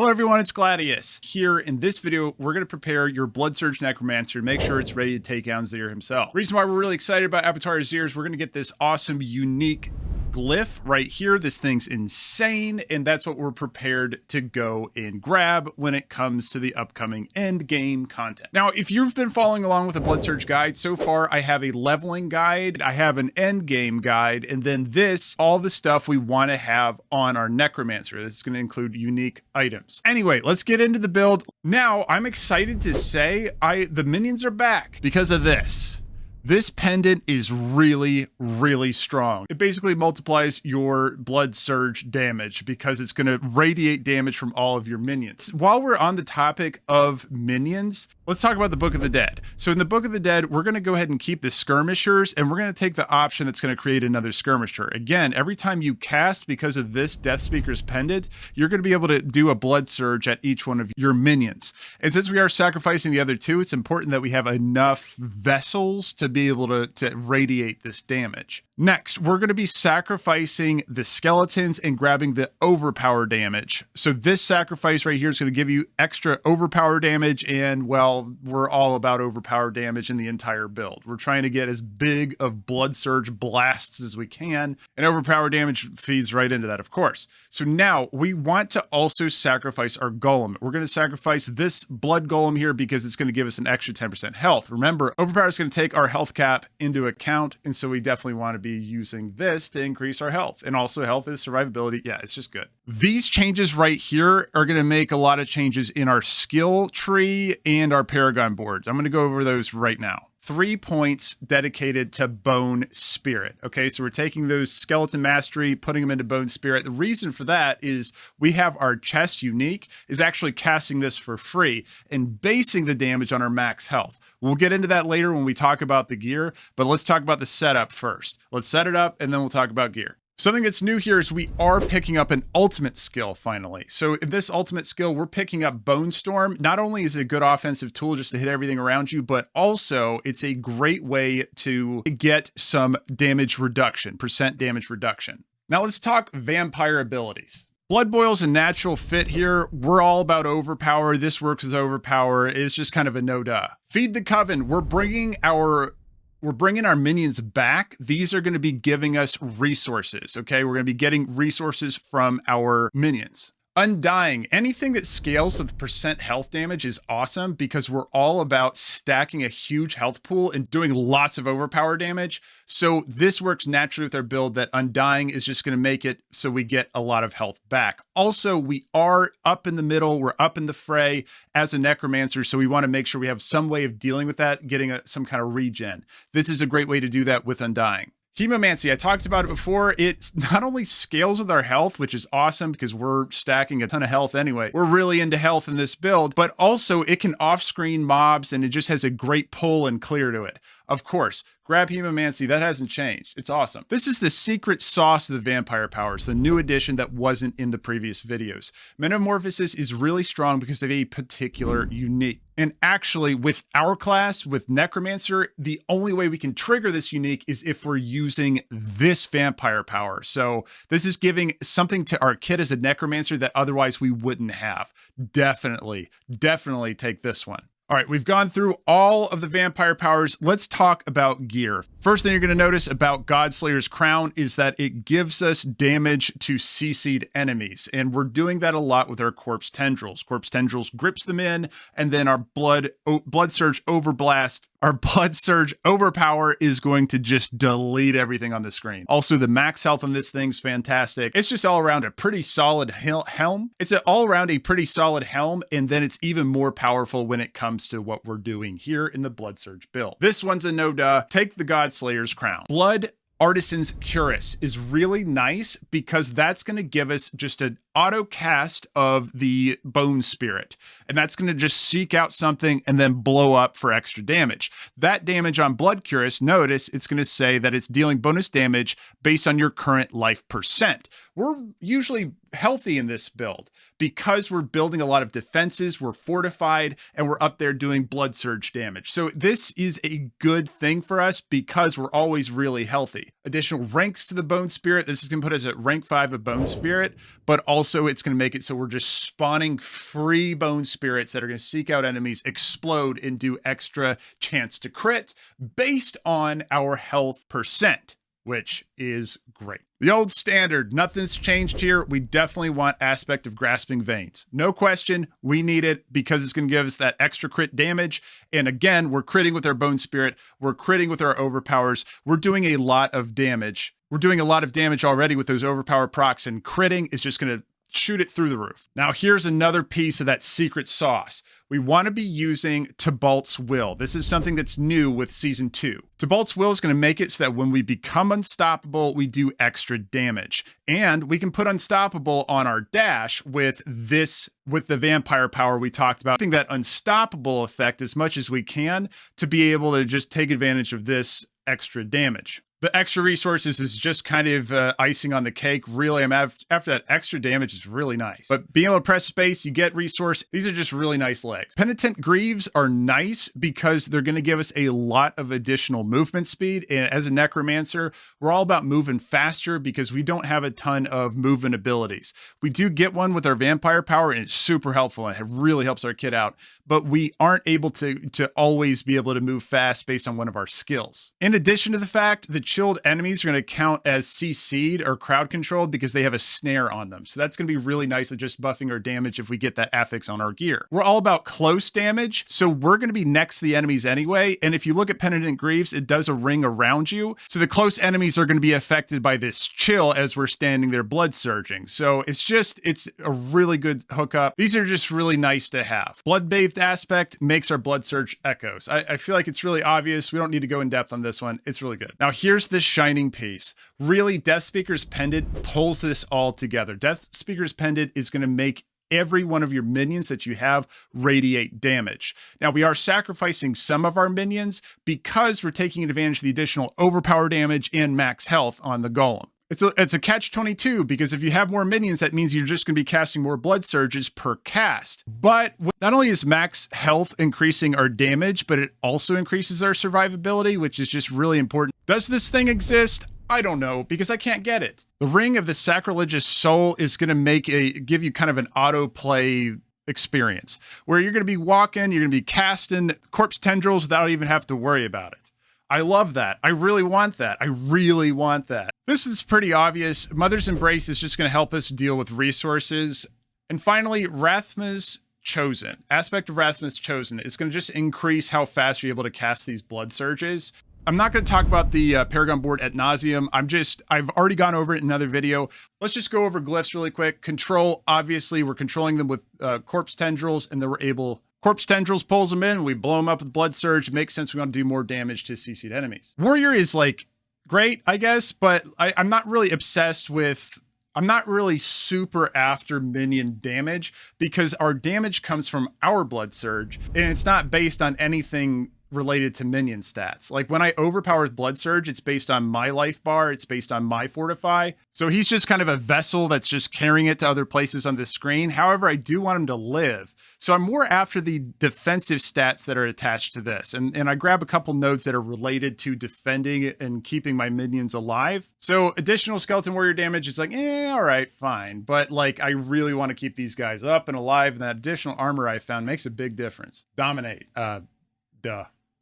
Hello everyone, it's Gladius. Here in this video, we're going to prepare your Bloodsurge Necromancer, make sure it's ready to take down Zir himself. The reason why we're really excited about Abbatoir of Zir is we're going to get this awesome, unique glyph right here. This thing's insane, and that's what we're prepared to go and grab when it comes to the upcoming Endgame content. Now, if you've been following along with the Bloodsurge guide, so far I have a leveling guide, I have an Endgame guide, and then this, all the stuff we want to have on our Necromancer. This is going to include unique items. Anyway, let's get into the build. Now, I'm excited to say the minions are back because of this. This pendant is really, really strong. It basically multiplies your Bloodsurge damage because it's going to radiate damage from all of your minions. While we're on the topic of minions, let's talk about the Book of the Dead. So in the Book of the Dead, we're going to go ahead and keep the skirmishers, and we're going to take the option that's going to create another skirmisher. Again, every time you cast because of this Deathspeaker's pendant, you're going to be able to do a Bloodsurge at each one of your minions. And since we are sacrificing the other two, it's important that we have enough vessels to be able to radiate this damage. Next, we're going to be sacrificing the skeletons and grabbing the overpower damage. So this sacrifice right here is going to give you extra overpower damage, and well, we're all about overpower damage in the entire build. We're trying to get as big of Bloodsurge blasts as we can, and overpower damage feeds right into that, of course. So now we want to also sacrifice our golem. We're going to sacrifice this blood golem here because it's going to give us an extra 10% health. Remember, overpower is going to take our health cap into account, and so we definitely want to be using this to increase our health. And also health is survivability. Yeah, it's just good. These changes right here are going to make a lot of changes in our skill tree and our Paragon boards. I'm going to go over those right now. 3 points dedicated to Bone Spirit. Okay, so we're taking those Skeleton Mastery, putting them into Bone Spirit. The reason for that is we have our chest unique is actually casting this for free and basing the damage on our max health. We'll get into that later when we talk about the gear, but let's talk about the setup first. Let's set it up and then we'll talk about gear. Something that's new here is we are picking up an ultimate skill finally. So in this ultimate skill, we're picking up Bone Storm. Not only is it a good offensive tool just to hit everything around you, but also it's a great way to get some damage reduction, percent damage reduction. Now let's talk vampire abilities. Blood Boil's a natural fit here. We're all about overpower. This works as overpower. It's just kind of a no-duh. Feed the Coven. We're bringing our minions back. These are going to be giving us resources, okay? We're going to be getting resources from our minions. Undying, anything that scales with percent health damage is awesome because we're all about stacking a huge health pool and doing lots of overpower damage. So this works naturally with our build that Undying is just going to make it so we get a lot of health back. Also, we are up in the middle. We're up in the fray as a Necromancer, so we want to make sure we have some way of dealing with that, getting some kind of regen. This is a great way to do that with Undying. Hemomancy, I talked about it before. It not only scales with our health, which is awesome because we're stacking a ton of health anyway. We're really into health in this build, but also it can off-screen mobs and it just has a great pull and clear to it. Of course, grab Hemomancy, that hasn't changed. It's awesome. This is the secret sauce of the vampire powers, the new addition that wasn't in the previous videos. Metamorphosis is really strong because of a particular unique. And actually, with our class, with Necromancer, the only way we can trigger this unique is if we're using this vampire power. So this is giving something to our kit as a Necromancer that otherwise we wouldn't have. Definitely take this one. All right, we've gone through all of the vampire powers. Let's talk about gear. First thing you're going to notice about Godslayer's crown is that it gives us damage to CC'd enemies, and we're doing that a lot with our Corpse Tendrils. Corpse Tendrils grips them in, and then our Bloodsurge Overblast. Our Bloodsurge Overpower is going to just delete everything on the screen. Also, the max health on this thing's fantastic. It's just all around a pretty solid helm. It's all around a pretty solid helm, and then it's even more powerful when it comes to what we're doing here in the Bloodsurge build. This one's a no-duh. Take the Godslayer's crown. Blood Artisan's Cuirass is really nice because that's going to give us just an auto cast of the Bone Spirit, and that's going to just seek out something and then blow up for extra damage. That damage on Blood Cuirass, notice it's going to say that it's dealing bonus damage based on your current life percent. We're usually healthy in this build because we're building a lot of defenses, we're fortified, and we're up there doing Bloodsurge damage. So this is a good thing for us because we're always really healthy. additional ranks to the Bone Spirit. This is going to put us at rank 5 of Bone Spirit, but also it's going to make it so we're just spawning free Bone Spirits that are going to seek out enemies, explode, and do extra chance to crit based on our health percent, which is great. The old standard, nothing's changed here. We definitely want Aspect of Grasping Veins. No question, we need it because it's going to give us that extra crit damage. And again, we're critting with our Bone Spirit. We're critting with our Overpowers. We're doing a lot of damage. We're doing a lot of damage already with those Overpower procs, and critting is just going to shoot it through the roof. Now, here's another piece of that secret sauce. We want to be using Tibault's Will. This is something that's new with Season 2. Tibault's Will is going to make it so that when we become unstoppable, we do extra damage. And we can put unstoppable on our dash with the vampire power we talked about, having that unstoppable effect as much as we can to be able to just take advantage of this extra damage. The extra resources is just kind of icing on the cake. Really, after that extra damage is really nice. But being able to press space, you get resource. These are just really nice legs. Penitent Greaves are nice because they're going to give us a lot of additional movement speed. And as a Necromancer, we're all about moving faster because we don't have a ton of movement abilities. We do get one with our vampire power, and it's super helpful, and it really helps our kid out. But we aren't able to always be able to move fast based on one of our skills. In addition to the fact that chilled enemies are going to count as CC'd or crowd controlled because they have a snare on them. So that's going to be really nice at just buffing our damage if we get that affix on our gear. We're all about close damage, so we're going to be next to the enemies anyway. And if you look at Penitent Greaves, it does a ring around you. So the close enemies are going to be affected by this chill as we're standing there blood surging. So it's a really good hookup. These are just really nice to have. Blood-bathed aspect makes our blood surge echoes. I feel like it's really obvious. We don't need to go in depth on this one. It's really good. Now here's this shining piece. Really, Deathspeaker's pendant pulls this all together. Deathspeaker's pendant is going to make every one of your minions that you have radiate damage. Now, we are sacrificing some of our minions because we're taking advantage of the additional overpower damage and max health on the golem. It's a catch-22 because if you have more minions, that means you're just going to be casting more blood surges per cast. But not only is max health increasing our damage, but it also increases our survivability, which is just really important. Does this thing exist? I don't know, because I can't get it. The Ring of the Sacrilegious Soul is going to give you kind of an autoplay experience where you're going to be walking, you're going to be casting corpse tendrils without even having to worry about it. I love that. I really want that. I really want that. This is pretty obvious. Mother's Embrace is just going to help us deal with resources. And finally, Rathma's Chosen. Aspect of Rathma's Chosen is going to just increase how fast you're able to cast these blood surges. I'm not going to talk about the Paragon board ad nauseum. I've already gone over it in another video. Let's just go over glyphs really quick. Control, obviously, we're controlling them with corpse tendrils, and then we're able... Corpse tendrils pulls them in, we blow them up with blood surge. It makes sense we want to do more damage to CC'd enemies. Warrior is like great, I guess, but I'm not really obsessed with... I'm not really super after minion damage because our damage comes from our blood surge and it's not based on anything related to minion stats. Like when I overpower with blood surge, it's based on my life bar, it's based on my fortify. So he's just kind of a vessel that's just carrying it to other places on the screen. However, I do want him to live. So I'm more after the defensive stats that are attached to this. And I grab a couple nodes that are related to defending and keeping my minions alive. So additional skeleton warrior damage is like, all right, fine. But like, I really want to keep these guys up and alive. And that additional armor I found makes a big difference. Dominate,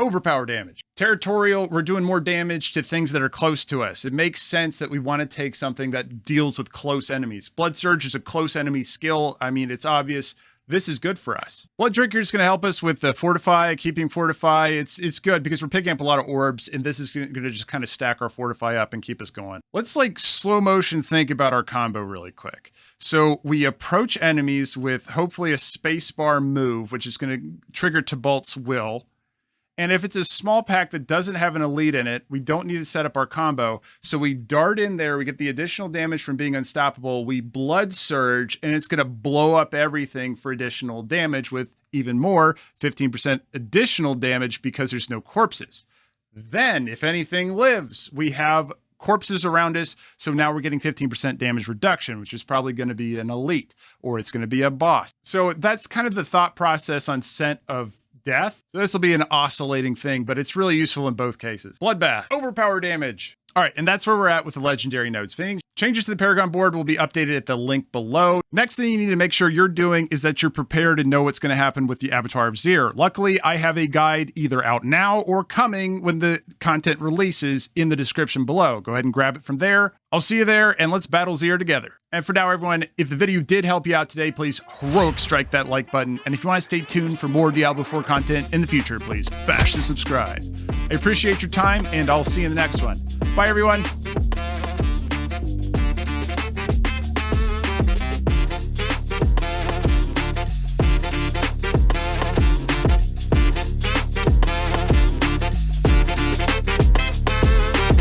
overpower damage. Territorial, we're doing more damage to things that are close to us. It makes sense that we want to take something that deals with close enemies. Blood Surge is a close enemy skill. I mean, it's obvious. This is good for us. Blood Drinker is going to help us with the Fortify, keeping Fortify. It's good because we're picking up a lot of orbs, and this is going to just kind of stack our Fortify up and keep us going. Let's like slow motion think about our combo really quick. So we approach enemies with hopefully a spacebar move, which is going to trigger Tibault's Will. And if it's a small pack that doesn't have an elite in it, we don't need to set up our combo. So we dart in there, we get the additional damage from being unstoppable, we blood surge, and it's going to blow up everything for additional damage with even more 15% additional damage because there's no corpses. Then, if anything lives, we have corpses around us. So now we're getting 15% damage reduction, which is probably going to be an elite, or it's going to be a boss. So that's kind of the thought process on Scent of Death. So this will be an oscillating thing, but it's really useful in both cases. Bloodbath, overpower damage. All right, and that's where we're at with the legendary nodes thing. Changes to the Paragon board will be updated at the link below. Next thing you need to make sure you're doing is that you're prepared and know what's going to happen with the Abbatoir of Zir. Luckily, I have a guide either out now or coming when the content releases in the description below. Go ahead and grab it from there. I'll see you there, and let's battle Zir together. And for now, everyone, if the video did help you out today, please heroic strike that like button. And if you want to stay tuned for more Diablo IV content in the future, please bash the subscribe. I appreciate your time, and I'll see you in the next one. Bye, everyone.